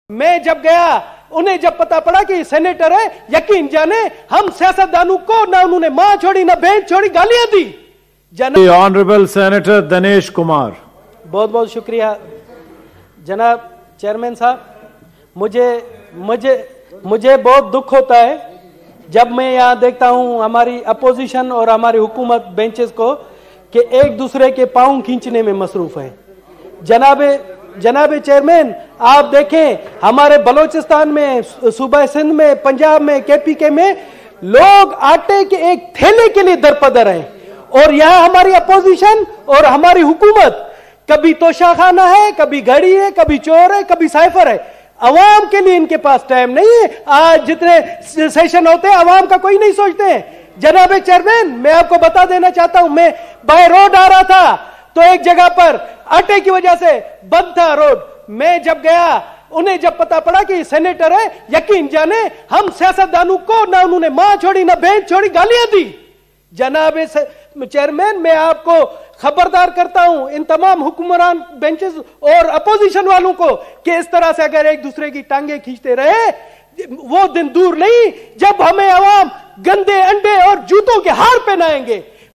मैं जब गया, उन्हें जब पता पड़ा कि सेनेटर है, यकीन जाने हम सियासतदानों को ना उन्होंने मां छोड़ी ना बहन छोड़ी, गालियां दी। Honourable senator Dinesh Kumar. बहुत बहुत शुक्रिया जनाब चेयरमैन साहब। मुझे बहुत दुख होता है जब मैं यहाँ देखता हूँ हमारी अपोजिशन और हमारी हुकूमत बेंचेस को कि एक दूसरे के पांव खींचने में मसरूफ है। जनाब चेयरमैन, आप देखें हमारे बलोचिस्तान में, सूबा सिंध में, पंजाब में, केपीके में लोग आटे के एक थैले के लिए दरपदर हैं, और यहाँ हमारी अपोजिशन और हमारी हुकूमत कभी तोशाखाना है, कभी घड़ी है, कभी चोर है, कभी साइफर है। अवाम के लिए इनके पास टाइम नहीं है। आज जितने सेशन होते हैं अवाम का कोई नहीं सोचते हैं। जनाब चेयरमैन, मैं आपको बता देना चाहता हूं, मैं बाय रोड आ रहा था तो एक जगह पर आटे की वजह से बंद था रोड। मैं जब गया, उन्हें जब पता पड़ा कि सेनेटर है, यकीन जाने हम सियासतदानों को ना उन्होंने मां छोड़ी ना बहन छोड़ी, गालियां दी। जनाब चेयरमैन, मैं आपको खबरदार करता हूं, इन तमाम हुक्मरान बेंचेस और अपोजिशन वालों को, कि इस तरह से अगर एक दूसरे की टांगे खींचते रहे, वो दिन दूर नहीं जब हमें अवाम गंदे अंडे और जूतों के हार पहनाएंगे।